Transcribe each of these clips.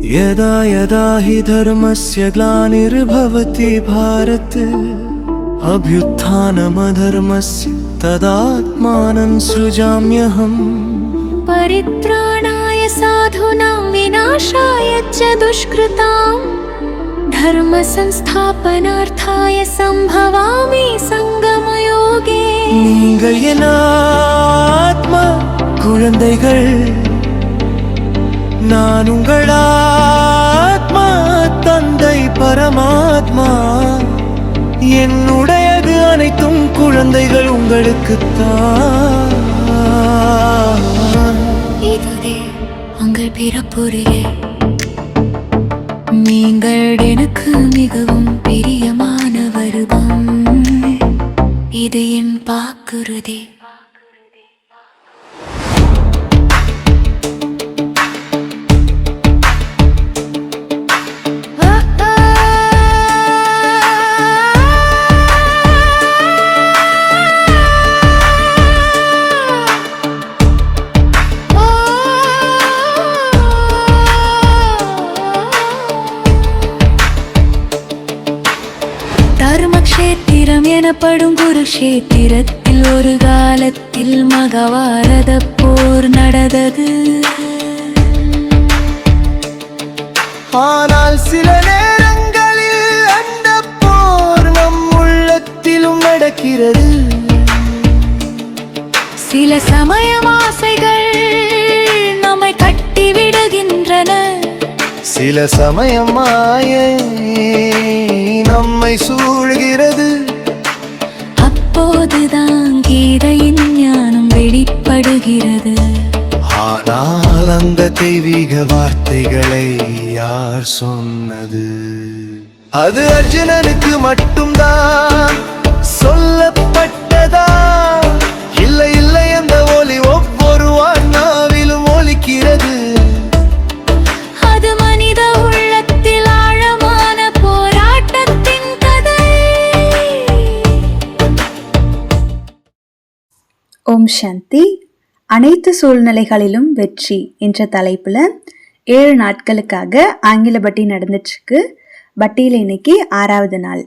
यदा यदा हि धर्मस्य ग्लानिर्भवति भारते अभ्युत्थानमधर्मस्य तदात्मानं सृजाम्यहम्। परित्राणाय साधूनां विनाशाय च दुष्कृतां धर्म संस्थापनार्थाय संभवामि संगमयोगे। நீங்கள் என் ஆத்மா குழந்தைகள், நான் உங்கள் ஆத்மா தந்தை பரமாத்மா. என்னுடையது அனைத்தும் குழந்தைகள் உங்களுக்குத்தான். இதுவே உங்கள் பிறப்புரியே, நீங்கள் எனக்கு மிகவும் பிரியமான வருவம். இது என் வாக்குறுதி. தர்மக்ஷேத்திரம் எனப்படும் குருக்ஷேத்திரத்தில் ஒரு காலத்தில் மகாபாரத போர் நடந்தது. ஆனால் சில நேரங்களில் அந்த போர் நம் உள்ளத்திலும் நடக்கிறது. சில சமயம் ஆசைகள் நம்மை கட்டிவிடுகின்றன. சில சமயம் மாயை நம்மை சூழ்கிறது. அப்போதுதான் கீதையின் ஞானம் வெளிப்படுகிறது. ஆனால் அந்த தெய்வீக வார்த்தைகளை யார் சொன்னது? அது அர்ஜுனனுக்கு மட்டும்தான் சொல்லப்பட்டதா? இல்லை இல்லை, அந்த ஒலி ஒவ்வொரு ஆன்மாவிலும் ஒலிக்கிறது. அது மனித உள்ளத்தில் ஆழமான போராட்டத்தின் கதை. ஓம் சாந்தி. அனைத்து சூழ்நிலைகளிலும் வெற்றி என்ற தலைப்புல 7 நாட்களுக்காக ஆங்கில பட்டி நடந்துட்டுருக்கு. பட்டியில் இன்னைக்கு 6வது நாள்.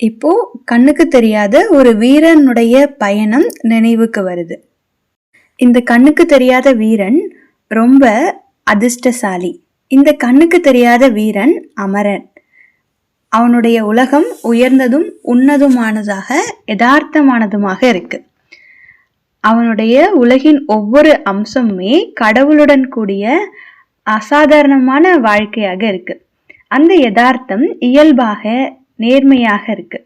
இப்போ கண்ணுக்கு தெரியாத ஒரு வீரனுடைய பயணம் நினைவுக்கு வருது. இந்த கண்ணுக்கு தெரியாத வீரன் ரொம்ப அதிர்ஷ்டசாலி. இந்த கண்ணுக்கு தெரியாத வீரன் அமரன். அவனுடைய உலகம் உயர்ந்ததும் உன்னதமானதாக யதார்த்தமானதுமாக இருக்கு. அவனுடைய உலகின் ஒவ்வொரு அம்சமுமே கடவுளுடன் கூடிய அசாதாரணமான வாழ்க்கையாக இருக்கு. அந்த யதார்த்தம் இயல்பாக நேர்மையாக இருக்கு.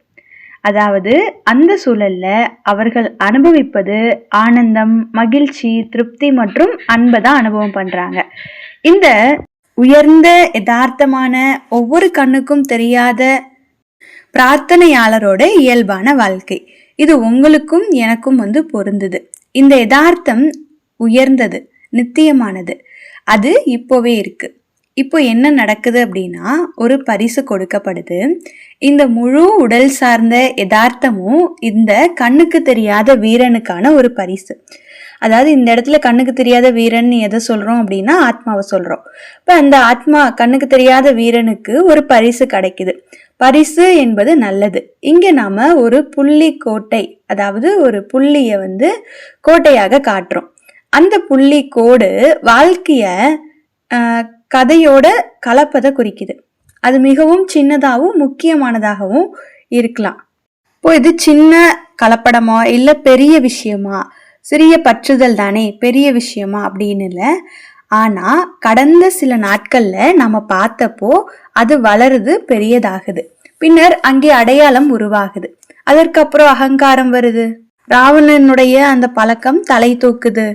அதாவது அந்த சூழல்ல அவர்கள் அனுபவிப்பது ஆனந்தம், மகிழ்ச்சி, திருப்தி மற்றும் அன்பை தான் அனுபவம் பண்றாங்க. இந்த உயர்ந்த யதார்த்தமான ஒவ்வொரு கண்ணுக்கும் தெரியாத பிரார்த்தனையாளரோட இயல்பான வாழ்க்கை இது உங்களுக்கும் எனக்கும் பொருந்தது. இந்த யதார்த்தம் உயர்ந்தது, நித்தியமானது. அது இப்போவே இருக்கு. இப்போ என்ன நடக்குது அப்படின்னா, ஒரு பரிசு கொடுக்கப்படுது. இந்த முழு உடல் சார்ந்த யதார்த்தமும் இந்த கண்ணுக்கு தெரியாத வீரனுக்கான ஒரு பரிசு. அதாவது இந்த இடத்துல கண்ணுக்கு தெரியாத வீரன் எதை சொல்றோம் அப்படின்னா ஆத்மாவை சொல்றோம். இப்ப அந்த ஆத்மா கண்ணுக்கு தெரியாத வீரனுக்கு ஒரு பரிசு கிடைக்குது. பரிசு என்பது நல்லது. இங்க நாம ஒரு புள்ளி கோட்டை, அதாவது ஒரு புள்ளிய கோட்டையாக காட்டுறோம். அந்த புள்ளி கோடு வாழ்க்கைய கதையோட கலப்பதை குறிக்குது. அது மிகவும் சின்னதாகவும் முக்கியமானதாகவும் இருக்கலாம். இப்போ இது சின்ன கலப்படமா இல்ல பெரிய விஷயமா, சிறிய பற்றுதல் தானே பெரிய விஷயமா அப்படின்னு இல்லை. ஆனா கடந்த சில நாட்கள்ல நம்ம பார்த்தப்போ அது வளருது, பெரியதாகுது. பின்னர் அங்கே அடையாளம் உருவாகுது. அதற்கப்புறம் அகங்காரம் வருது. ராவணனுடைய அந்த பழக்கம் தலை தூக்குது.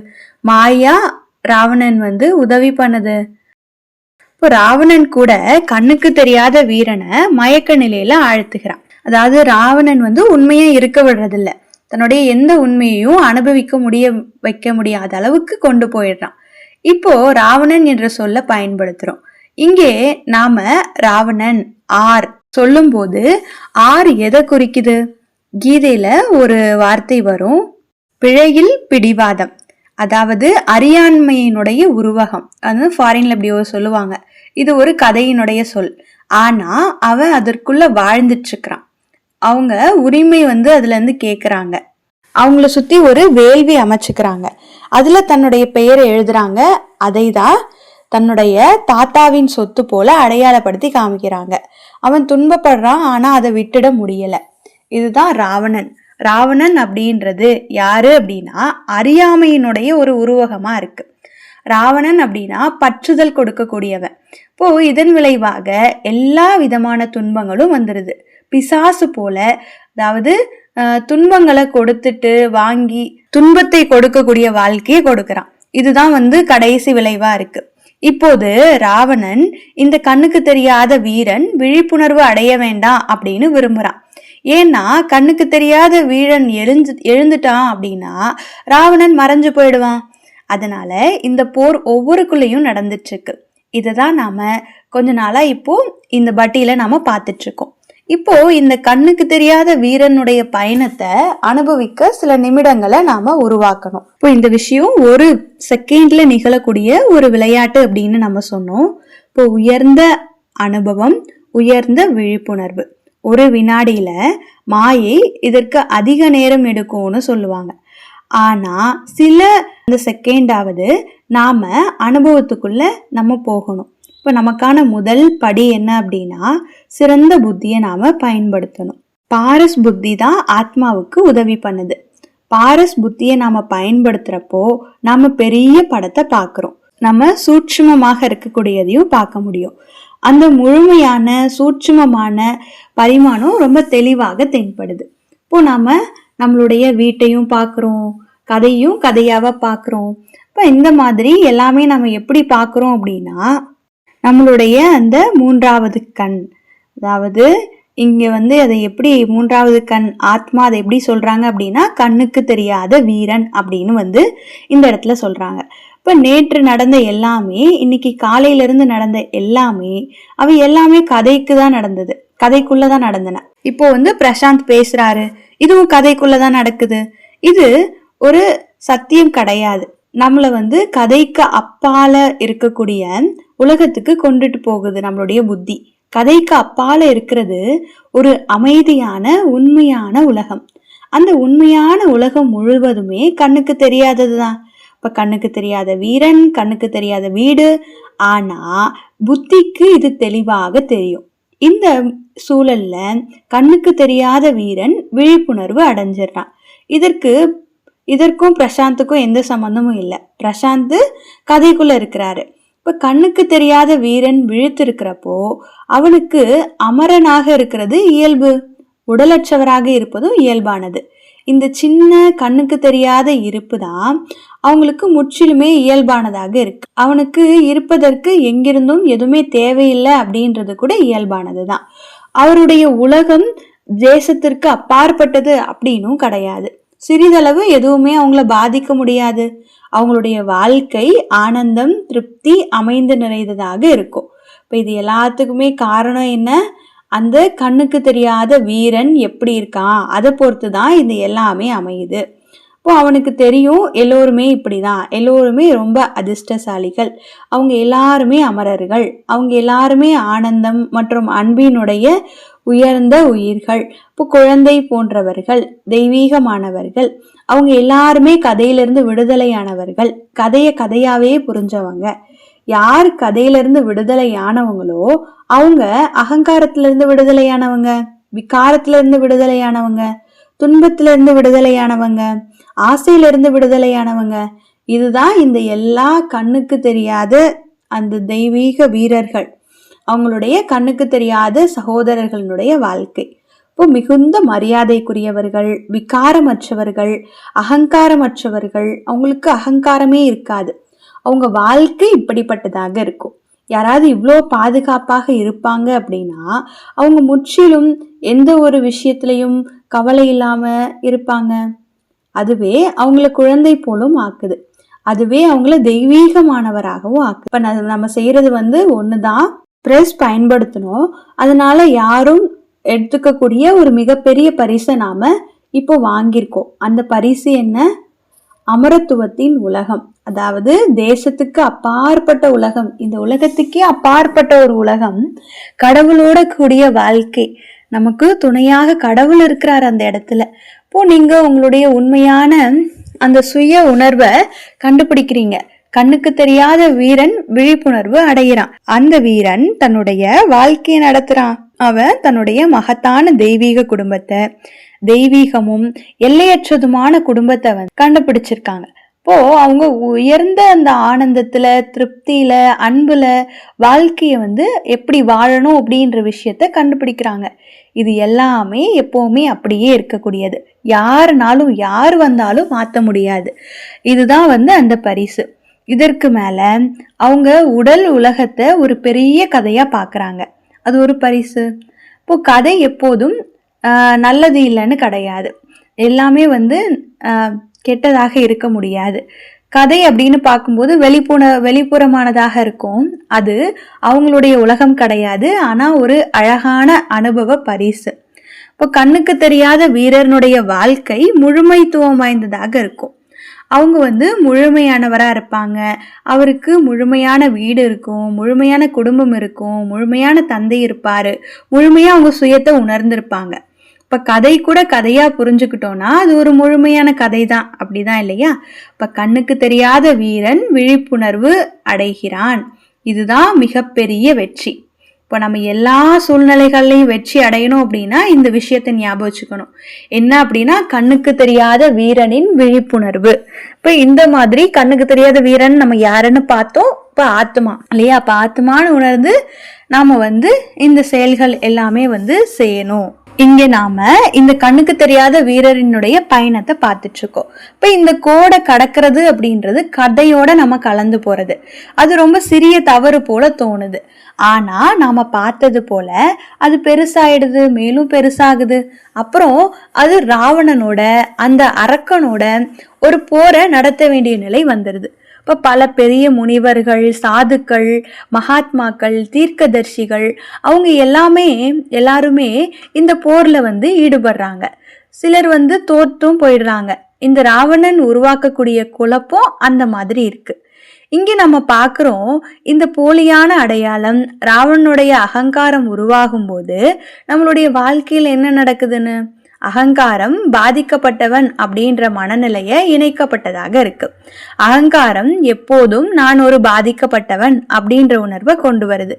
மாயா ராவணன் உதவி பண்ணுது. இப்போ ராவணன் கூட கண்ணுக்கு தெரியாத வீரனை மயக்க நிலையில ஆழ்த்துகிறான். அதாவது ராவணன் உண்மையா இருக்க விடுறதில்ல. தன்னுடைய எந்த உண்மையையும் அனுபவிக்க வைக்க முடியாத அளவுக்கு கொண்டு போயிடுறான். இப்போ ராவணன் என்ற சொல்ல பயன்படுத்துறோம். இங்கே நாம ராவணன் ஆர் சொல்லும் போது ஆர் எதை குறிக்குது? கீதையில ஒரு வார்த்தை வரும், பிழையில் பிடிவாதம். அதாவது அறியாண்மையினுடைய உருவகம். அது ஃபாரின்ல இப்படி சொல்லுவாங்க. இது ஒரு கதையினுடைய சொல். ஆனா அவன் அதற்குள்ள வாழ்ந்துட்டு இருக்கிறான். அவங்க உரிமை அதுல இருந்து கேக்குறாங்க. அவங்கள சுத்தி ஒரு வேள்வி அமைச்சுக்கிறாங்க. அதுல தன்னுடைய பெயரை எழுதுறாங்க. அதை தான் தன்னுடைய தாத்தாவின் சொத்து போல அடையாளப்படுத்தி காமிக்கிறாங்க. அவன் துன்பப்படுறான், ஆனா அதை விட்டுட முடியல. இதுதான் ராவணன். ராவணன் அப்படின்றது யாரு அப்படின்னா அறியாமையினுடைய ஒரு உருவகமா இருக்கு. ராவணன் அப்படின்னா பற்றுதல் கொடுக்கக்கூடியவன். இப்போ இதன் விளைவாக எல்லா விதமான துன்பங்களும் வந்துருது. பிசாசு போல, அதாவது துன்பங்களை கொடுத்துட்டு வாங்கி துன்பத்தை கொடுக்கக்கூடிய வாழ்க்கையை கொடுக்கறான். இதுதான் கடைசி விளைவா இருக்கு. இப்போது ராவணன் இந்த கண்ணுக்கு தெரியாத வீரன் விழிப்புணர்வு அடைய வேண்டாம் அப்படின்னு விரும்புறான். ஏன்னா கண்ணுக்கு தெரியாத வீரன் எழுந்துட்டான் அப்படின்னா ராவணன் மறைஞ்சு போயிடுவான். அதனால இந்த போர் ஒவ்வொருக்குள்ளேயும் நடந்துட்டு இருக்கு. இததான் நாம கொஞ்ச நாளா இப்போ இந்த பட்டியல நாம பார்த்துட்டு இருக்கோம். இப்போ இந்த கண்ணுக்கு தெரியாத வீரனுடைய பயணத்தை அனுபவிக்க சில நிமிடங்களை நாம உருவாக்கணும். இப்போ இந்த விஷயம் ஒரு செகண்ட்ல நிகழக்கூடிய ஒரு விளையாட்டு அப்படின்னு நம்ம சொன்னோம். இப்போ உயர்ந்த அனுபவம், உயர்ந்த விழிப்புணர்வு. ஒரு வினாடியில மாயை இதற்கு அதிக நேரம் எடுக்கும்னு சொல்லுவாங்க. ஆனா சில செகண்டாவது நாம அனுபவத்துக்குள்ள நம்ம போகணும். இப்போ நமக்கான முதல் படி என்ன அப்படின்னா சிறந்த புத்தியை நாம பயன்படுத்தணும். பாரஸ் புத்தி தான் ஆத்மாவுக்கு உதவி பண்ணுது. பாரஸ் புத்தியை நாம பயன்படுத்துறப்போ நாம பெரிய படத்தை பார்க்கிறோம். நம்ம சூட்சுமமாக இருக்கக்கூடியதையும் பார்க்க முடியும். அந்த முழுமையான சூட்சுமமான பரிமாணம் ரொம்ப தெளிவாக தென்படுது. இப்போ நாம நம்மளுடைய வீட்டையும் பார்க்குறோம், கதையும் கதையாவ பார்க்குறோம். இப்போ இந்த மாதிரி எல்லாமே நம்ம எப்படி பார்க்குறோம் அப்படின்னா நம்மளுடைய அந்த மூன்றாவது கண், அதாவது இங்க அதை எப்படி மூன்றாவது கண் ஆத்மா அதை எப்படி சொல்றாங்க அப்படின்னா கண்ணுக்கு தெரியாத வீரன் அப்படின்னு இந்த இடத்துல சொல்றாங்க. இப்ப நேற்று நடந்த எல்லாமே, இன்னைக்கு காலையில இருந்து நடந்த எல்லாமே, அவை எல்லாமே கதைக்கு தான் நடந்தது, கதைக்குள்ளதான் நடந்தன. இப்போ பிரசாந்த் பேசுறாரு, இதுவும் கதைக்குள்ளதான் நடக்குது. இது ஒரு சத்தியம் கிடையாது. நம்மள கதைக்கு அப்பால இருக்கக்கூடிய உலகத்துக்கு கொண்டுட்டு போகுது நம்மளுடைய புத்தி. கதைக்கு அப்பால இருக்கிறது ஒரு அமைதியான உண்மையான உலகம். அந்த உண்மையான உலகம் முழுவதுமே கண்ணுக்கு தெரியாததுதான். இப்ப கண்ணுக்கு தெரியாத வீரன், கண்ணுக்கு தெரியாத வீடு. ஆனா புத்திக்கு இது தெளிவாக தெரியும். இந்த சூழல்ல கண்ணுக்கு தெரியாத வீரன் விழிப்புணர்வு அடைஞ்சிடறான். இதற்கும் பிரசாந்துக்கும் எந்த சம்பந்தமும் இல்லை. பிரசாந்த் கதைக்குள்ள இருக்கிறாரு. இப்ப கண்ணுக்கு தெரியாத வீரன் விழித்திருக்கிறப்போ அவனுக்கு அமரனாக இருக்கிறது இயல்பு, உடலற்றவராக இருப்பதும் இயல்பானது. இந்த சின்ன கண்ணுக்கு தெரியாத இருப்பு தான் அவங்களுக்கு முற்றிலுமே இயல்பானதாக இருக்கு. அவனுக்கு இருப்பதற்கு எங்கிருந்தும் எதுவுமே தேவையில்லை அப்படின்றது கூட இயல்பானது தான். அவருடைய உலகம் தேசத்திற்கு அப்பாற்பட்டது அப்படின்னும் கிடையாது. சிறிதளவு எதுவுமே அவங்கள பாதிக்க முடியாது. அவங்களுடைய வாழ்க்கை ஆனந்தம், திருப்தி, அமைந்து நிறைந்ததாக இருக்கும். இப்போ இது எல்லாத்துக்குமே காரணம் என்ன? அந்த கண்ணுக்கு தெரியாத வீரன் எப்படி இருக்கான் அதை பொறுத்து தான் இது எல்லாமே அமையுது. இப்போ அவனுக்கு தெரியும் எல்லோருமே இப்படிதான், எல்லோருமே ரொம்ப அதிர்ஷ்டசாலிகள், அவங்க எல்லாருமே அமரர்கள், அவங்க எல்லாருமே ஆனந்தம் மற்றும் அன்பினுடைய உயர்ந்த உயிர்கள், இப்போ குழந்தை போன்றவர்கள், தெய்வீகமானவர்கள், அவங்க எல்லாருமே கதையிலிருந்து விடுதலையானவர்கள், கதையாவே புரிஞ்சவங்க. யார் கதையிலிருந்து விடுதலையானவங்களோ அவங்க அகங்காரத்திலிருந்து விடுதலையானவங்க, விகாரத்திலிருந்து விடுதலையானவங்க, துன்பத்திலிருந்து விடுதலையானவங்க, ஆசையிலிருந்து விடுதலையானவங்க. இதுதான் இந்த எல்லா கண்ணுக்கு தெரியாத அந்த தெய்வீக வீரர்கள், அவங்களுடைய கண்ணுக்கு தெரியாத சகோதரர்களுடைய வாழ்க்கை. இப்போ மிகுந்த மரியாதைக்குரியவர்கள், விகாரமற்றவர்கள், அகங்காரமற்றவர்கள். அவங்களுக்கு அகங்காரமே இருக்காது. அவங்க வாழ்க்கை இப்படிப்பட்டதாக இருக்கும். யாராவது இவ்வளோ பாதுகாப்பாக இருப்பாங்க அப்படின்னா அவங்க முற்றிலும் எந்த ஒரு விஷயத்திலையும் கவலை இல்லாம இருப்பாங்க. அதுவே அவங்கள குழந்தை போலும் ஆக்குது. அதுவே அவங்கள தெய்வீகமானவராகவும் ஆக்குது. இப்ப நம்ம செய்யறது ஒண்ணுதான், பிரஸ் பயன்படுத்தணும். அதனால யாரும் எடுத்துக்கக்கூடிய ஒரு மிகப்பெரிய பரிசை நாம இப்போ வாங்கியிருக்கோம். அந்த பரிசு என்ன? அமரத்துவத்தின் உலகம். அதாவது தேசத்துக்கு அப்பாற்பட்ட உலகம், இந்த உலகத்துக்கே அப்பாற்பட்ட ஒரு உலகம், கடவுளோட கூடிய வாழ்க்கை, நமக்கு துணையாக கடவுள் இருக்கிறார் அந்த இடத்துல. இப்போ நீங்க உங்களுடைய உண்மையான அந்த சுய உணர்வை கண்டுபிடிக்கிறீங்க. கண்ணுக்கு தெரியாத வீரன் விழிப்புணர்வு அடைகிறான். அந்த வீரன் தன்னுடைய வாழ்க்கையை நடத்துறான். அவன் தன்னுடைய மகத்தான தெய்வீக குடும்பத்தை, தெய்வீகமும் எல்லையற்றதுமான குடும்பத்தை கண்டுபிடிச்சிருக்காங்க. இப்போ அவங்க உயர்ந்த அந்த ஆனந்தத்துல, திருப்தியில, அன்புல வாழ்க்கைய எப்படி வாழணும் அப்படின்ற விஷயத்த கண்டுபிடிக்கிறாங்க. இது எல்லாமே எப்பவுமே அப்படியே இருக்கக்கூடியது. யாருனாலும் யார் வந்தாலும் மாற்ற முடியாது. இதுதான் அந்த பரிசு. இதற்கு மேல அவங்க உடல் உலகத்தை ஒரு பெரிய கதையா பாக்குறாங்க. அது ஒரு பரிசு. இப்போ கதை எப்போதும் நல்லது இல்லைன்னு கிடையாது. எல்லாமே கெட்டதாக இருக்க முடியாது. கதை அப்படின்னு பார்க்கும்போது வெளிப்புறமானதாக இருக்கும். அது அவங்களுடைய உலகம் கிடையாது. ஆனா ஒரு அழகான அனுபவ பரிசு. இப்போ கண்ணுக்கு தெரியாத வீரனுடைய வாழ்க்கை முழுமைத்துவம் வாய்ந்ததாக இருக்கும். அவங்க முழுமையானவரா இருப்பாங்க. அவருக்கு முழுமையான வீடு இருக்கும், முழுமையான குடும்பம் இருக்கும், முழுமையான தந்தை இருப்பாரு, முழுமையா அவங்க சுயத்தை உணர்ந்திருப்பாங்க. இப்ப கதை கூட கதையா புரிஞ்சுக்கிட்டோம்னா அது ஒரு முழுமையான கதை தான், அப்படிதான் இல்லையா? இப்ப கண்ணுக்கு தெரியாத வீரன் விழிப்புணர்வு அடைகிறான். இதுதான் மிகப்பெரிய வெற்றி. இப்போ நம்ம எல்லா சூழ்நிலைகள்லையும் வெற்றி அடையணும் அப்படின்னா இந்த விஷயத்தை ஞாபகம் வச்சுக்கணும். என்ன அப்படின்னா கண்ணுக்கு தெரியாத வீரனின் விழிப்புணர்வு. இப்ப இந்த மாதிரி கண்ணுக்கு தெரியாத வீரன் நம்ம யாருன்னு பார்த்தோம். இப்ப ஆத்மா இல்லையா? அப்ப ஆத்மான்னு உணர்ந்து நாம இந்த செயல்கள் எல்லாமே செய்யணும். இங்க நாம இந்த கண்ணுக்கு தெரியாத வீரரினுடைய பயணத்தை பார்த்துட்டு இருக்கோம். இப்ப இந்த கோடை கடக்கிறது அப்படின்றது கதையோட நம்ம கலந்து போறது. அது ரொம்ப சிறிய தவறு போல தோணுது. ஆனா நாம பார்த்தது போல அது பெருசாயிடுது, மேலும் பெருசாகுது. அப்புறம் அது ராவணனோட அந்த அரக்கனோட ஒரு போரை நடத்த வேண்டிய நிலை வந்துடுது. இப்போ பல பெரிய முனிவர்கள், சாதுக்கள், மகாத்மாக்கள், தீர்க்கதர்சிகள் அவங்க எல்லாருமே இந்த போர்ல ஈடுபடுறாங்க. சிலர் தோற்றும் போயிடுறாங்க. இந்த ராவணன் உருவாக்கக்கூடிய குழப்பம் அந்த மாதிரி இருக்கு. இங்க நம்ம பார்க்கிறோம், இந்த போலியான அடையாளம் ராவணனுடைய அகங்காரம் உருவாகும் போது நம்மளுடைய வாழ்க்கையில என்ன நடக்குதுன்னு, அகங்காரம் பாதிக்கப்பட்டவன் அப்படின்ற மனநிலைய இணைக்கப்பட்டதாக இருக்கு. அகங்காரம் எப்போதும் நான் ஒரு பாதிக்கப்பட்டவன் அப்படின்ற உணர்வை கொண்டு வருது.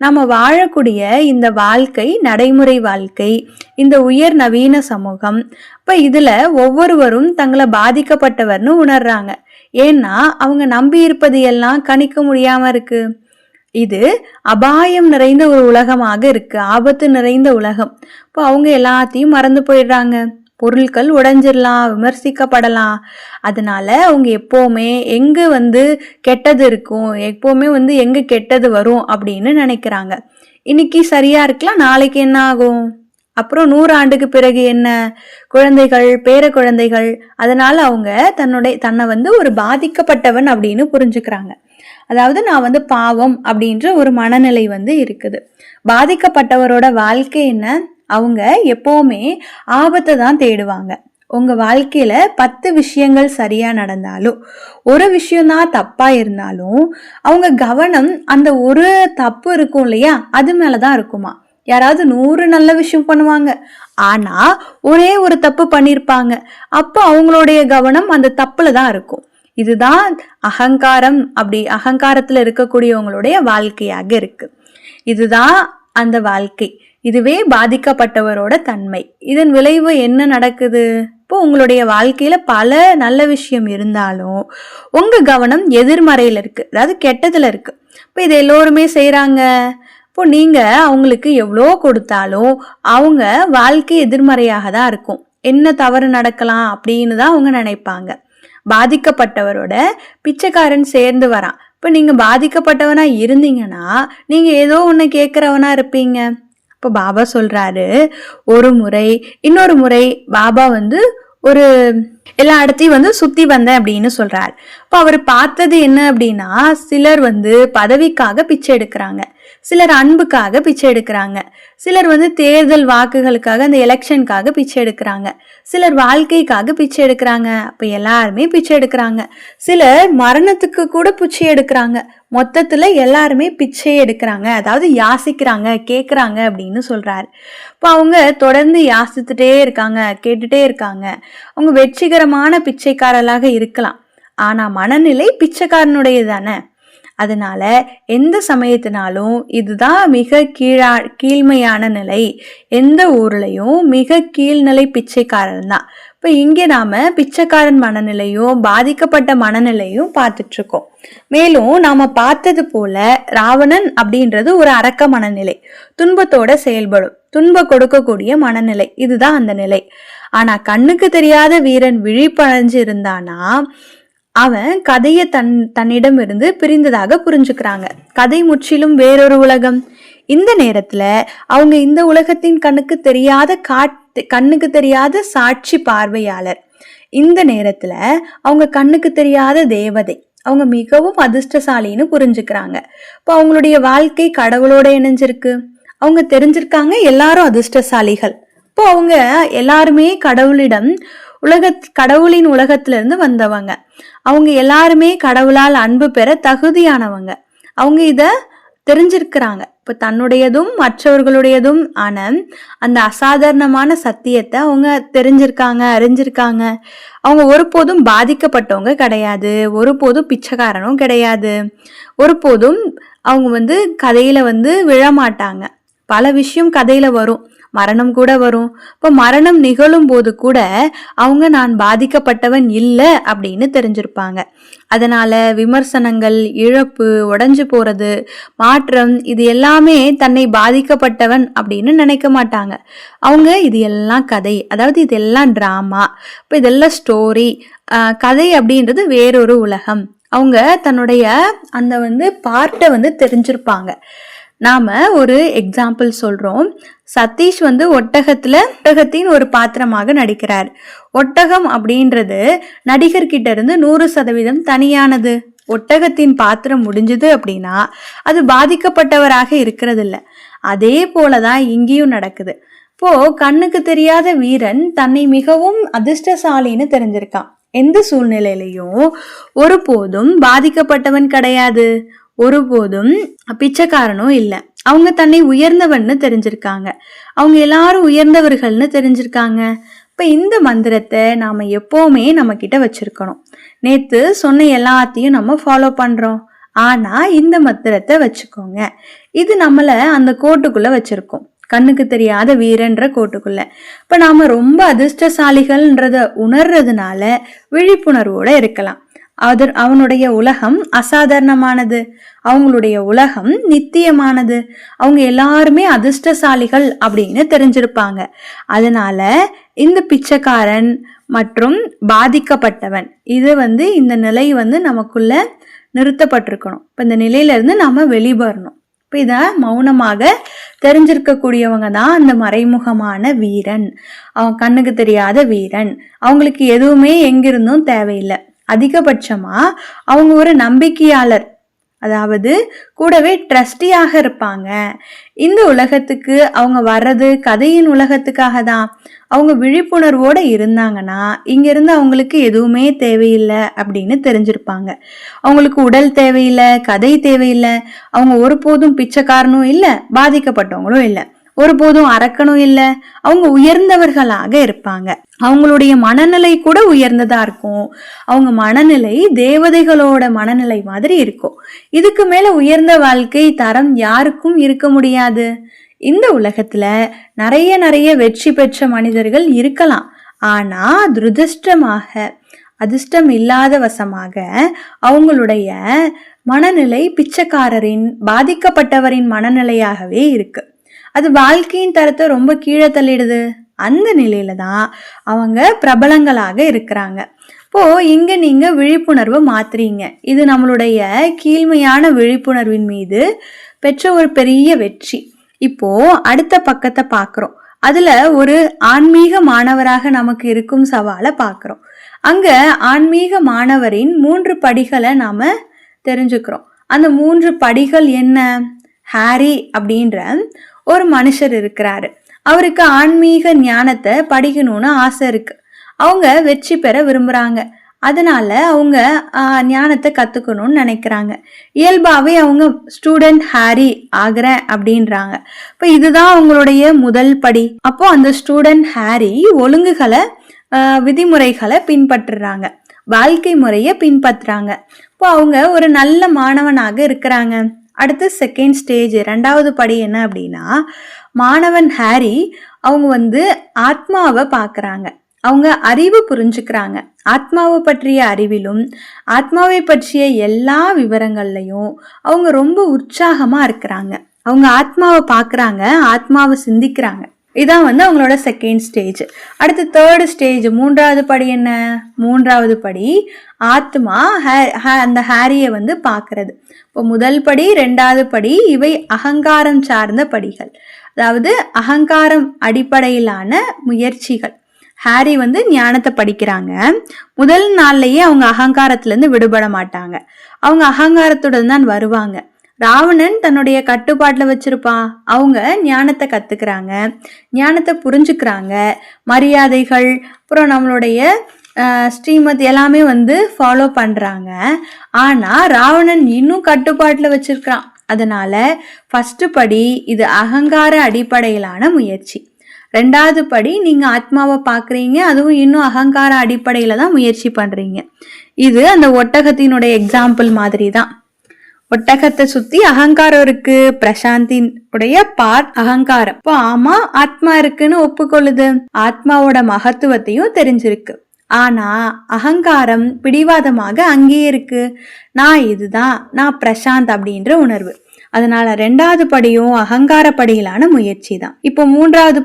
நம்ம வாழக்கூடிய இந்த வாழ்க்கை நடைமுறை வாழ்க்கை, இந்த உயர் நவீன சமூகம், இப்ப இதுல ஒவ்வொருவரும் தங்களை பாதிக்கப்பட்டவர்னு உணர்றாங்க. ஏன்னா அவங்க நம்பி இருப்பது எல்லாம் கணிக்க முடியாம இருக்கு. இது அபாயம் நிறைந்த ஒரு உலகமாக இருக்கு, ஆபத்து நிறைந்த உலகம். இப்போ அவங்க எல்லாத்தையும் மறந்து போயிடுறாங்க. பொருட்கள் உடைஞ்சிடலாம், விமர்சிக்கப்படலாம். அதனால அவங்க எப்பவுமே எங்க கெட்டது இருக்கும், எப்பவுமே எங்க கெட்டது வரும் அப்படின்னு நினைக்கிறாங்க. இன்னைக்கு சரியா இருக்கலாம், நாளைக்கு என்ன ஆகும், அப்புறம் 100 ஆண்டுக்கு பிறகு என்ன, குழந்தைகள், பேர குழந்தைகள். அதனால அவங்க தன்னை ஒரு பாதிக்கப்பட்டவன் அப்படின்னு புரிஞ்சுக்கிறாங்க. அதாவது நான் பாவம் அப்படின்ற ஒரு மனநிலை இருக்குது. பாதிக்கப்பட்டவரோட வாழ்க்கை என்ன, அவங்க எப்பவுமே ஆபத்தை தான் தேடுவாங்க. உங்க வாழ்க்கையில 10 விஷயங்கள் சரியா நடந்தாலும், ஒரு விஷயம்தான் தப்பா இருந்தாலும் அவங்க கவனம் அந்த ஒரு தப்பு இருக்கும் இல்லையா, அது மேலதான் இருக்குமா. யாராவது 100 நல்ல விஷயம் பண்ணுவாங்க, ஆனா ஒரே ஒரு தப்பு பண்ணிருப்பாங்க. அப்போ அவங்களுடைய கவனம் அந்த தப்புல தான் இருக்கும். இதுதான் அகங்காரம். அப்படி அகங்காரத்துல இருக்கக்கூடியவங்களுடைய வாழ்க்கையாக இருக்கு. இதுதான் அந்த வாழ்க்கை. இதுவே பாதிக்கப்பட்டவரோட தன்மை. இதன் விளைவு என்ன நடக்குது? இப்போ உங்களுடைய வாழ்க்கையில பல நல்ல விஷயம் இருந்தாலும் உங்க கவனம் எதிர்மறையில இருக்கு, அதாவது கெட்டதுல இருக்கு. இப்போ இது எல்லோருமே செய்யறாங்க. இப்போ நீங்க அவங்களுக்கு எவ்வளோ கொடுத்தாலும் அவங்க வாழ்க்கை எதிர்மறையாக தான் இருக்கும். என்ன தவறு நடக்கலாம் அப்படின்னு தான் அவங்க நினைப்பாங்க. பாதிக்கப்பட்டவரோட பிச்சைக்காரன் சேர்ந்து வரான். இப்போ நீங்க பாதிக்கப்பட்டவனா இருந்தீங்கன்னா நீங்க ஏதோ ஒன்று கேட்கிறவனா இருப்பீங்க. இப்போ பாபா சொல்றாரு, ஒரு முறை இன்னொரு முறை பாபா ஒரு எல்லா இடத்தையும் வந்து சுத்தி வந்தேன் அப்படின்னு சொல்றாரு. இப்போ அவர் பார்த்தது என்ன அப்படின்னா, சிலர் வந்து பதவிக்காக பிச்சை எடுக்கிறாங்க, சிலர் அன்புக்காக பிச்சை எடுக்கிறாங்க, சிலர் வந்து தேர்தல் வாக்குகளுக்காக அந்த எலெக்ஷனுக்காக பிச்சை எடுக்கிறாங்க, சிலர் வாழ்க்கைக்காக பிச்சை எடுக்கிறாங்க. அப்ப எல்லாருமே பிச்சை எடுக்கிறாங்க. சிலர் மரணத்துக்கு கூட பிச்சை எடுக்கிறாங்க. மொத்தத்துல எல்லாருமே பிச்சை எடுக்கிறாங்க, அதாவது யாசிக்கிறாங்க, கேட்குறாங்க அப்படின்னு சொல்றாரு. இப்போ அவங்க தொடர்ந்து யாசித்துட்டே இருக்காங்க, கேட்டுட்டே இருக்காங்க. அவங்க வெற்றிகரமான பிச்சைக்காரர்களாக இருக்கலாம், ஆனா மனநிலை பிச்சைக்காரனுடையது தானே. அதனால எந்த சமயத்தினாலும் இதுதான் மிக கீழ்மையான நிலை. எந்த ஊர்லயும் மிக கீழ்நிலை பிச்சைக்காரன் தான். இப்போ இங்கே நாம பிச்சைக்காரன் மனநிலையும் பாதிக்கப்பட்ட மனநிலையும் பார்த்துட்டு இருக்கோம். மேலும் நாம பார்த்தது போல ராவணன் அப்படின்றது ஒரு அரக்க மனநிலை, துன்பத்தோட செயல்படும், துன்ப கொடுக்கக்கூடிய மனநிலை, இதுதான் அந்த நிலை. ஆனா கண்ணுக்கு தெரியாத வீரன் விழிப்படைஞ்சு இருந்தானா அவன் கதையை தன்னிடம் இருந்து பிரிந்ததாக புரிஞ்சுக்கிறாங்க. கதை முற்றிலும் வேறொரு உலகம். இந்த நேரத்துல அவங்க இந்த உலகத்தின் கண்ணுக்கு தெரியாத சாட்சி பார்வையாளர். இந்த நேரத்துல அவங்க கண்ணுக்கு தெரியாத தேவதை. அவங்க மிகவும் அதிர்ஷ்டசாலின்னு புரிஞ்சுக்கிறாங்க. இப்போ அவங்களுடைய வாழ்க்கை கடவுளோட இணைஞ்சிருக்கு. அவங்க தெரிஞ்சிருக்காங்க எல்லாரும் அதிர்ஷ்டசாலிகள். இப்போ அவங்க எல்லாருமே கடவுளின் உலகத்திலிருந்து வந்தவங்க. அவங்க எல்லாருமே கடவுளால் அன்பு பெற தகுதியானவங்க. அவங்க இத தெரிஞ்சிருக்கிறாங்க. இப்ப தன்னுடையதும் மற்றவர்களுடையதும் ஆன அந்த அசாதாரணமான சத்தியத்தை அவங்க தெரிஞ்சிருக்காங்க, அறிஞ்சிருக்காங்க. அவங்க ஒருபோதும் பாதிக்கப்பட்டவங்க கிடையாது, ஒருபோதும் பிச்சைக்காரனும் கிடையாது, ஒருபோதும் அவங்க வந்து கதையில வந்து விழமாட்டாங்க. பல விஷயம் கதையில வரும், மரணம் கூட வரும். இப்போ மரணம் நிகழும் போது கூட அவங்க நான் பாதிக்கப்பட்டவன் இல்லை அப்படின்னு தெரிஞ்சிருப்பாங்க. அதனால விமர்சனங்கள், இழப்பு, உடைஞ்சு போறது, மாற்றம், இது எல்லாமே தன்னை பாதிக்கப்பட்டவன் அப்படின்னு நினைக்க மாட்டாங்க. அவங்க இது எல்லாம் கதை, அதாவது இதெல்லாம் டிராமா, இப்போ இதெல்லாம் ஸ்டோரி. கதை அப்படின்றது வேறொரு உலகம். அவங்க தன்னுடைய அந்த வந்து பார்ட்டை வந்து தெரிஞ்சிருப்பாங்க. நாம ஒரு எக்ஸாம்பிள் சொல்றோம். சதீஷ் வந்து ஒட்டகத்தின் ஒரு பாத்திரமாக நடிக்கிறார். ஒட்டகம் அப்படின்றது நடிகர்கிட்ட இருந்து 100% தனியானது. ஒட்டகத்தின் பாத்திரம் முடிஞ்சது அப்படின்னா அது பாதிக்கப்பட்டவராக இருக்கிறது இல்லை. அதே போலதான் இங்கேயும் நடக்குது. இப்போ கண்ணுக்கு தெரியாத வீரன் தன்னை மிகவும் அதிர்ஷ்டசாலின்னு தெரிஞ்சிருக்கான். எந்த சூழ்நிலையிலையும் ஒருபோதும் பாதிக்கப்பட்டவன் கிடையாது, ஒருபோதும் பிச்சைக்காரனும் இல்லை. அவங்க தன்னை உயர்ந்தவன்னு தெரிஞ்சிருக்காங்க. அவங்க எல்லாரும் உயர்ந்தவர்கள்னு தெரிஞ்சிருக்காங்க. இப்ப இந்த மந்திரத்தை நாம எப்பவுமே நம்ம கிட்ட வச்சிருக்கணும். நேத்து சொன்ன எல்லாத்தையும் நம்ம ஃபாலோ பண்றோம், ஆனா இந்த மந்திரத்தை வச்சுக்கோங்க. இது நம்மள அந்த கோட்டுக்குள்ள வச்சிருக்கோம், கண்ணுக்கு தெரியாத வீரன்ற கோட்டுக்குள்ள. இப்ப நாம ரொம்ப அதிர்ஷ்டசாலிகள்ன்றத உணர்றதுனால விழிப்புணர்வோட இருக்கலாம். அவனுடைய உலகம் அசாதாரணமானது, அவங்களுடைய உலகம் நித்தியமானது, அவங்க எல்லாருமே அதிர்ஷ்டசாலிகள் அப்படின்னு தெரிஞ்சிருப்பாங்க. அதனால இந்த பிச்சைக்காரன் மற்றும் பாதிக்கப்பட்டவன் இது வந்து இந்த நிலை வந்து நமக்குள்ள நிறுத்தப்பட்டிருக்கணும். இப்ப இந்த நிலையில இருந்து நாம வெளிவரணும். இப்ப இத மௌனமாக தெரிஞ்சிருக்கக்கூடியவங்க தான் அந்த மறைமுகமான வீரன், அவன் கண்ணுக்கு தெரியாத வீரன். அவங்களுக்கு எதுவுமே எங்கிருந்தும் தேவையில்லை. அதிகபட்சமா அவங்க ஒரு நம்பிக்கையாளர், அதாவது கூடவே ட்ரஸ்டியாக இருப்பாங்க. இந்த உலகத்துக்கு அவங்க வர்றது கதையின் உலகத்துக்காக தான். அவங்க விழிப்புணர்வோட இருந்தாங்கன்னா இங்கிருந்து அவங்களுக்கு எதுவுமே தேவையில்லை அப்படின்னு தெரிஞ்சிருப்பாங்க. அவங்களுக்கு உடல் தேவையில்லை, கதை தேவையில்லை. அவங்க ஒருபோதும் பிச்சைக்காரனும் இல்லை, பாதிக்கப்பட்டவங்களும் இல்லை, ஒருபோதும் அரக்கனும் இல்லை. அவங்க உயர்ந்தவர்களாக இருப்பாங்க. அவங்களுடைய மனநிலை கூட உயர்ந்ததா இருக்கும். அவங்க மனநிலை தேவதைகளோட மனநிலை மாதிரி இருக்கும். இதுக்கு மேல உயர்ந்த வாழ்க்கை தரம் யாருக்கும் இருக்க முடியாது. இந்த உலகத்துல நிறைய வெற்றி பெற்ற மனிதர்கள் இருக்கலாம். ஆனா அதிர்ஷ்டம் இல்லாத வசமாக அவங்களுடைய மனநிலை பிச்சைக்காரரின், பாதிக்கப்பட்டவரின் மனநிலையாகவே இருக்கு. அது வாழ்க்கையின் தரத்தை ரொம்ப கீழே தள்ளிடுது. அந்த நிலையில தான் அவங்க பிரபலங்களாக இருக்கிறாங்க. இப்போ இங்க நீங்க விழிப்புணர்வு மாத்துறீங்க. இது நம்மளுடைய கீழ்மையான விழிப்புணர்வின் மீது பெற்ற ஒரு பெரிய வெற்றி. இப்போ அடுத்த பக்கத்தை பாக்குறோம். அதுல ஒரு ஆன்மீக மாணவராக நமக்கு இருக்கும் சவாலை பார்க்கிறோம். அங்க ஆன்மீக மாணவரின் 3 படிகளை நாம தெரிஞ்சுக்கிறோம். அந்த 3 படிகள் என்ன? ஹாரி அப்படின்ற ஒரு மனுஷர் இருக்கிறாரு. அவருக்கு ஆன்மீக ஞானத்தை படிக்கணும்னு ஆசை இருக்கு. அவங்க வெற்றி பெற விரும்புறாங்க. அதனால அவங்க ஞானத்தை கத்துக்கணும்னு நினைக்கிறாங்க. இயல்பாவே அவங்க ஸ்டூடெண்ட் ஹாரி ஆகிறேன் அப்படின்றாங்க. இப்போ இதுதான் அவங்களுடைய முதல் படி. அப்போ அந்த ஸ்டூடெண்ட் ஹாரி ஒழுங்குகளை விதிமுறைகளை பின்பற்றுறாங்க, வாழ்க்கை முறையை பின்பற்றுறாங்க. இப்போ அவங்க ஒரு நல்ல மாணவனாக இருக்கிறாங்க. அடுத்து செகண்ட் ஸ்டேஜ், 2வது படி என்ன அப்படின்னா, மாணவன் ஹாரி அவங்க ஆத்மாவை பார்க்குறாங்க. அவங்க அறிவு புரிஞ்சுக்கிறாங்க. ஆத்மாவை பற்றிய அறிவிலும் ஆத்மாவை பற்றிய எல்லா விவரங்கள்லையும் அவங்க ரொம்ப உற்சாகமா இருக்கிறாங்க. அவங்க ஆத்மாவை பார்க்குறாங்க, ஆத்மாவை சிந்திக்கிறாங்க. இதான் அவங்களோட செகண்ட் ஸ்டேஜ். அடுத்து தேர்டு ஸ்டேஜ், 3வது படி என்ன? 3வது படி ஆத்மா அந்த ஹாரியை பார்க்கறது. இப்போ முதல் படி, 2வது படி இவை அகங்காரம் சார்ந்த படிகள், அதாவது அகங்காரம் அடிப்படையிலான முயற்சிகள். ஹாரி ஞானத்தை படிக்கிறாங்க. முதல் நாள்லயே அவங்க அகங்காரத்திலேருந்து விடுபட மாட்டாங்க. அவங்க அகங்காரத்துடன் தான் வருவாங்க. ராவணன் தன்னுடைய கட்டுப்பாட்டில் வச்சிருப்பான். அவங்க ஞானத்தை கத்துக்கிறாங்க, ஞானத்தை புரிஞ்சுக்கிறாங்க. மரியாதைகள், அப்புறம் நம்மளுடைய ஸ்ரீமத் எல்லாமே ஃபாலோ பண்றாங்க. ஆனா ராவணன் இன்னும் கட்டுப்பாட்டில் வச்சிருக்கான். அதனால ஃபர்ஸ்ட் படி இது அகங்கார அடிப்படையிலான முயற்சி. 2வது படி நீங்க ஆத்மாவை பார்க்குறீங்க, அதுவும் இன்னும் அகங்கார அடிப்படையில தான் முயற்சி பண்றீங்க. இது அந்த ஒட்டகத்தினுடைய எக்ஸாம்பிள் மாதிரி தான். ஒட்டகத்தை சுத்தி அகங்காரம் இருக்கு. பிரசாந்தினுடைய பார்ட் அகங்காரம். இப்போ ஆமா ஆத்மா இருக்குன்னு ஒப்புக்கொள்ளுது, ஆத்மாவோட மகத்துவத்தையும் தெரிஞ்சிருக்கு. ஆனா அகங்காரம் பிடிவாதமாக அங்கேயே இருக்கு. நான் இதுதான், நான் பிரசாந்த் அப்படின்ற உணர்வு. அதனால 2வது படியும் அகங்கார படியிலான முயற்சி தான். இப்போ 3வது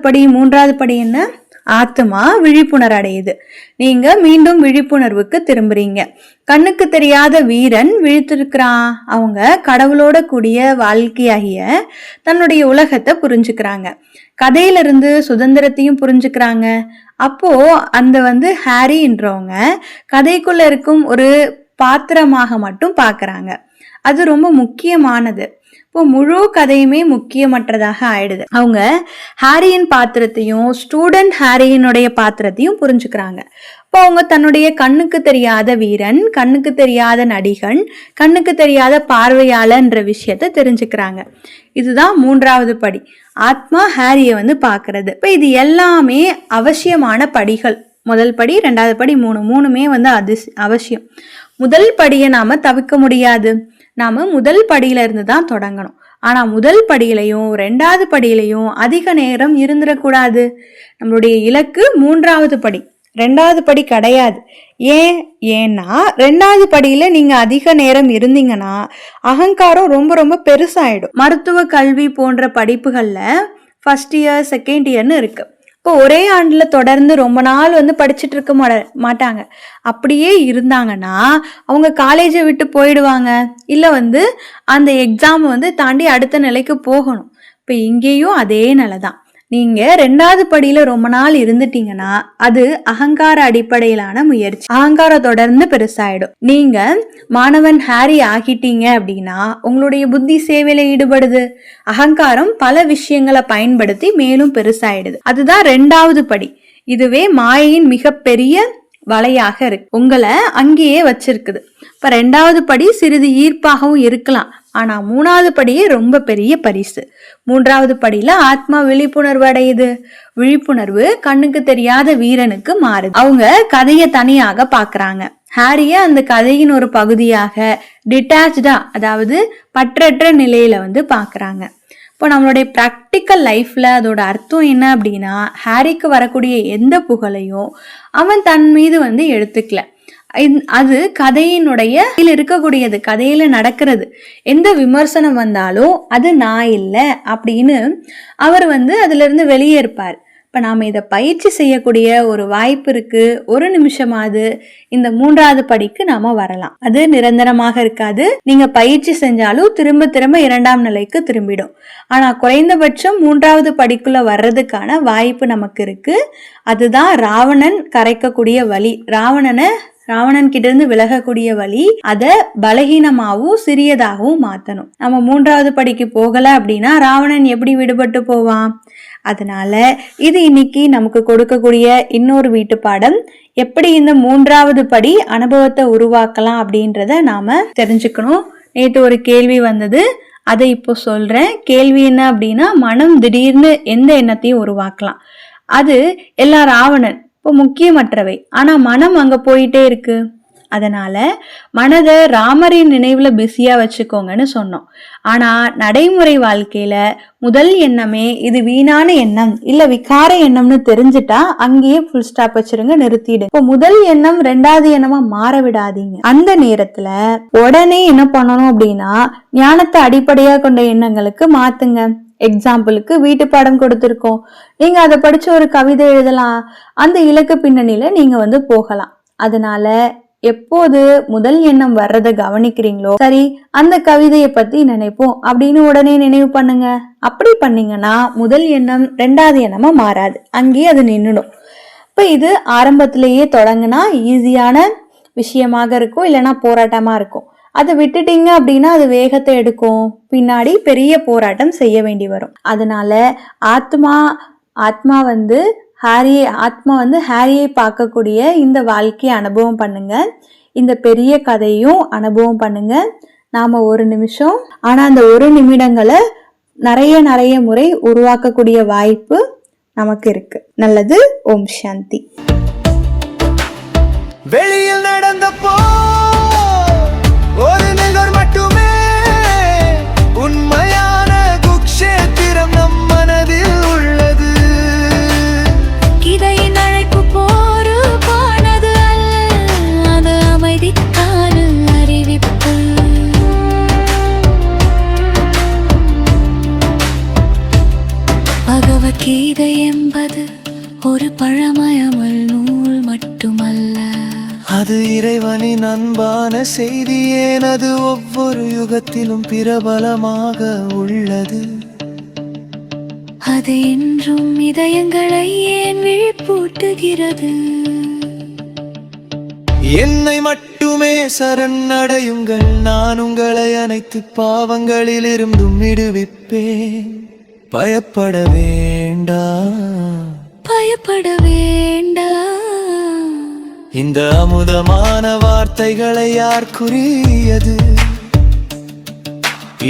படி என்ன? ஆத்மா விழிப்புணர்வு அடையுது. நீங்க மீண்டும் விழிப்புணர்வுக்கு திரும்புறீங்க. கண்ணுக்கு தெரியாத வீரன் விழித்திருக்கிறான். அவங்க கடவுளோட கூடிய வாழ்க்கையாகிய தன்னுடைய உலகத்தை புரிஞ்சுக்கிறாங்க. கதையிலிருந்து சுதந்திரத்தையும் புரிஞ்சுக்கிறாங்க. அப்போ அந்த ஹாரின்றவங்க கதைக்குள்ள இருக்கும் ஒரு பாத்திரமாக மட்டும் பார்க்கறாங்க. அது ரொம்ப முக்கியமானது. இப்போ முழு கதையுமே முக்கியமற்றதாக ஆயிடுது. அவங்க ஹாரியின் பாத்திரத்தையும் ஸ்டூடெண்ட் ஹாரியினுடைய பாத்திரத்தையும் புரிஞ்சுக்கிறாங்க. இப்போ அவங்க தன்னுடைய கண்ணுக்கு தெரியாத வீரன், கண்ணுக்கு தெரியாத நடிகன், கண்ணுக்கு தெரியாத பார்வையாளர்ன்ற விஷயத்த தெரிஞ்சுக்கிறாங்க. இதுதான் 3வது படி, ஆத்மா ஹாரியை பார்க்கறது. இப்போ இது எல்லாமே அவசியமான படிகள். முதல் படி, 2வது படி, மூணுமே அது அவசியம். முதல் படியை நாம தவிர்க்க முடியாது. நாம முதல் படியில இருந்து தான் தொடங்கணும். ஆனா முதல் படியிலையும் 2வது படியிலையும் அதிக நேரம் இருந்துடக்கூடாது. நம்மளுடைய இலக்கு 3வது படி, 2வது படி கிடையாது. ஏன்னா 2வது படியில நீங்க அதிக நேரம் இருந்தீங்கன்னா அகங்காரம் ரொம்ப ரொம்ப பெருசாயிடும். மருத்துவ கல்வி போன்ற படிப்புகள்ல ஃபர்ஸ்ட் இயர், செகண்ட் இயர்னு இருக்கு. இப்போ ஒரே ஆண்டுல தொடர்ந்து ரொம்ப நாள் படிச்சுட்டு இருக்க மாட்டாங்க. அப்படியே இருந்தாங்கன்னா அவங்க காலேஜை விட்டு போயிடுவாங்க. இல்ல அந்த எக்ஸாம் தாண்டி அடுத்த நிலைக்கு போகணும். இப்போ இங்கேயும் அதே நிலைதான். நீங்க 2வது படியில ரொம்ப நாள் இருந்துட்டீங்கன்னா அது அகங்கார அடிப்படையிலான முயற்சி. அகங்காரம் தொடர்ந்து பெருசாயிடும். நீங்க மாணவன் ஹாரி ஆகிட்டீங்க அப்படின்னா உங்களுடைய புத்தி சேவையில ஈடுபடுது. அகங்காரம் பல விஷயங்களை பயன்படுத்தி மேலும் பெருசாயிடுது. அதுதான் 2வது படி. இதுவே மாயையின் மிகப்பெரிய வலையாக இருக்கு, உங்களை அங்கேயே வச்சிருக்குது. இப்ப 2வது படி சிறிது ஈர்ப்பாகவும் இருக்கலாம். ஆனா 3வது படியே ரொம்ப பெரிய பரிசு. 3வது படியில ஆத்மா விழிப்புணர்வு அடையுது. விழிப்புணர்வு கண்ணுக்கு தெரியாத வீரனுக்கு மாறுது. அவங்க கதையை தனியாக பாக்குறாங்க. ஹாரிய அந்த கதையின் ஒரு பகுதியாக டிட்டாச்சா, அதாவது பற்றற்ற நிலையில பாக்குறாங்க. இப்போ நம்மளுடைய ப்ராக்டிக்கல் லைஃப்ல அதோட அர்த்தம் என்ன அப்படின்னா, ஹாரிக்கு வரக்கூடிய எந்த புகழையும் அவன் தன் மீது எடுத்துக்கல. அது கதையினுடைய இருக்கக்கூடியது, கதையில நடக்கிறது. எந்த விமர்சனம் வந்தாலும் அது நான் இல்லை அப்படின்னு அவர் அதுல இருந்து வெளியே இருப்பார். இப்ப இப்போ நாம் இதை பயிற்சி செய்யக்கூடிய ஒரு வாய்ப்பு இருக்கு. ஒரு நிமிஷமாவது இந்த 3வது படிக்கு நாம வரலாம். அது நிரந்தரமாக இருக்காது. நீங்க பயிற்சி செஞ்சாலும் திரும்ப திரும்ப 2ஆம் நிலைக்கு திரும்பிடும். ஆனா குறைந்தபட்சம் 3வது படிக்குள்ள வர்றதுக்கான வாய்ப்பு நமக்கு இருக்கு. அதுதான் ராவணன் கரைக்கக்கூடிய வழி. ராவணன் கிட்ட இருந்து விலகக்கூடிய வழி. அதை பலகீனமாகவும் சிறியதாகவும் மாத்தணும். நம்ம 3வது படிக்கு போகல அப்படின்னா ராவணன் எப்படி விடுபட்டு போவான்? அதனால இது இன்னைக்கு நமக்கு கொடுக்கக்கூடிய இன்னொரு வீட்டு பாடம். எப்படி இந்த 3வது படி அனுபவத்தை உருவாக்கலாம் அப்படின்றத நாம தெரிஞ்சுக்கணும். நேற்று ஒரு கேள்வி வந்தது, அதை இப்போ சொல்றேன். கேள்வி என்ன அப்படின்னா, மனம் திடீர்னு எந்த எண்ணத்தையும் உருவாக்கலாம். அது எல்லா ராவணன் இப்போ முக்கியமற்றவை. ஆனா மனம் அங்க போயிட்டே இருக்கு. அதனால மனதை ராமரின் நினைவுல பிஸியா வச்சுக்கோங்கன்னு சொன்னோம். ஆனா நடைமுறை வாழ்க்கையில முதல் எண்ணமே இது வீணான எண்ணம் இல்ல விகார எண்ணம்னு தெரிஞ்சுட்டா அங்கேயே ஃபுல் ஸ்டாப் வச்சிருங்க, நிறுத்திடு. இப்போ முதல் எண்ணம் 2வது எண்ணமா மாற விடாதீங்க. அந்த நேரத்துல உடனே என்ன பண்ணணும் அப்படின்னா, ஞானத்தை அடிப்படையா கொண்ட எண்ணங்களுக்கு மாத்துங்க. எக்ஸாம்பிளுக்கு வீட்டு பாடம் கொடுத்திருக்கோம், நீங்க அதை படிச்சு ஒரு கவிதை எழுதலாம். அந்த இலக்கு பின்னணியில நீங்க போகலாம். அதனால எப்போது முதல் எண்ணம் வர்றதை கவனிக்கிறீங்களோ, சரி அந்த கவிதையை பத்தி நினைப்போம் அப்படின்னு உடனே நினைவு பண்ணுங்க. அப்படி பண்ணீங்கன்னா முதல் எண்ணம் 2வது எண்ணமா மாறாது, அங்கேயே அது நின்னுடும். இப்ப இது ஆரம்பத்திலேயே தொடங்கினா ஈஸியான விஷயமாக இருக்கும், இல்லைன்னா போராட்டமா இருக்கும். அதை விட்டுட்டீங்க அப்படின்னா அது வேகத்தை எடுக்கும், பின்னாடி பெரிய போராட்டம் செய்ய வேண்டி வரும். அதனால ஆத்மா ஹாரியை பார்க்கக்கூடிய இந்த வாழ்க்கையை அனுபவம் பண்ணுங்க. இந்த பெரிய கதையும் அனுபவம் பண்ணுங்க. நாம ஒரு நிமிஷம், ஆனா அந்த ஒரு நிமிடங்களை நிறைய முறை உருவாக்கக்கூடிய வாய்ப்பு நமக்கு இருக்கு. நல்லது. ஓம் சாந்தி. வெளியில் நடந்தப்போ ஒரு நிகர் மட்டுமே உண்மையான குக்ஷேத்திரம் நம் மனதில் உள்ளது. இதையின் அழைப்பு போரு பானது அல்ல, அது அமைதிக்கான அறிவிப்பு. பகவத்கீதை என்பது ஒரு பழமயமல் நூல் மட்டுமல்ல, அது இறைவனின் அன்பான செய்தி. ஏன் அது ஒவ்வொரு யுகத்திலும் பிரபலமாக உள்ளது. அது என்றும் இதயங்களை ஏன் விழிப்பூட்டுகிறது. என்னை மட்டுமே சரணடையுங்கள், நான் உங்களை அனைத்து பாவங்களில் இருந்தும் விடுவிப்பேன். பயப்பட வேண்டாம், பயப்பட வேண்டாம். இந்த அமுதமான வார்த்தைகளை யார் கூறியது?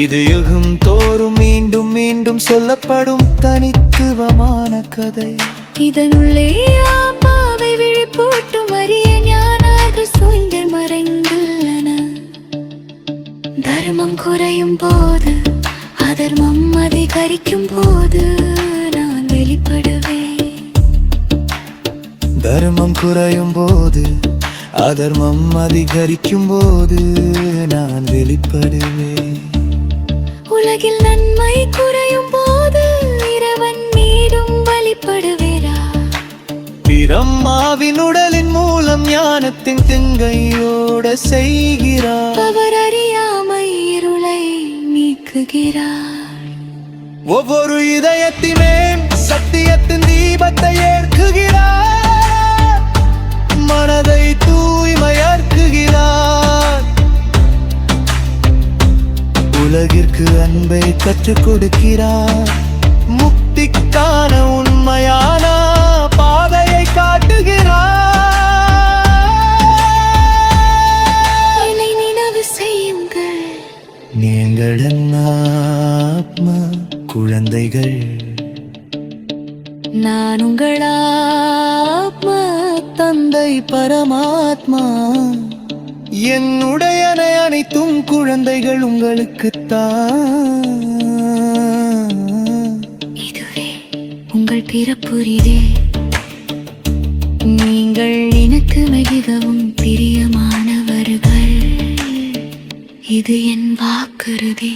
இது யுகம் தோறும் மீண்டும் மீண்டும் சொல்லப்படும் தனித்துவமான கதை. இதனுள்ளே ஆன்மாவை விழிப்பூட்டும் அரிய ஞானாக சூழ்ந்து மறைந்துள்ளன. தர்மம் குறையும் போது, அதர்மம் அதிகரிக்கும் போது நான் வெளிப்படுவேன். தர்மம் குறையும் போது, அதர்மம் அதிகரிக்கும் போது நான் வெளிப்படுவேன். உலகில் நன்மை குறையும் போது இறைவன் மீண்டும் வழிபடுவேரா. பிரம்மாவின் உடலின் மூலம் ஞானத்தின் திங்கையோட செய்கிறார். அவர் அறியாமை இருளை நீக்குகிறார். ஒவ்வொரு இதயத்திலே சத்தியத்தின் தீபத்தை ஏற்குகிறார். மனதை தூய்மையாக்குகிறார். உலகிற்கு அன்பை கற்றுக் கொடுக்கிறார். முக்திக்கான உண்மையான பாதையை காட்டுகிறார். என்னை நினைவு செய்யுங்கள், நீங்கள் ஆத்மா குழந்தைகள். நான் உங்கள் ஆத்மா தந்தை பரமாத்மா. என்னுடைய அனைத்தும் குழந்தைகள் உங்களுக்குத்தான். இதுவே உங்கள் பிறப்புரிதே. நீங்கள் எனக்கு மிகவும் பிரியமானவர்கள். இது என் வாக்குறுதி.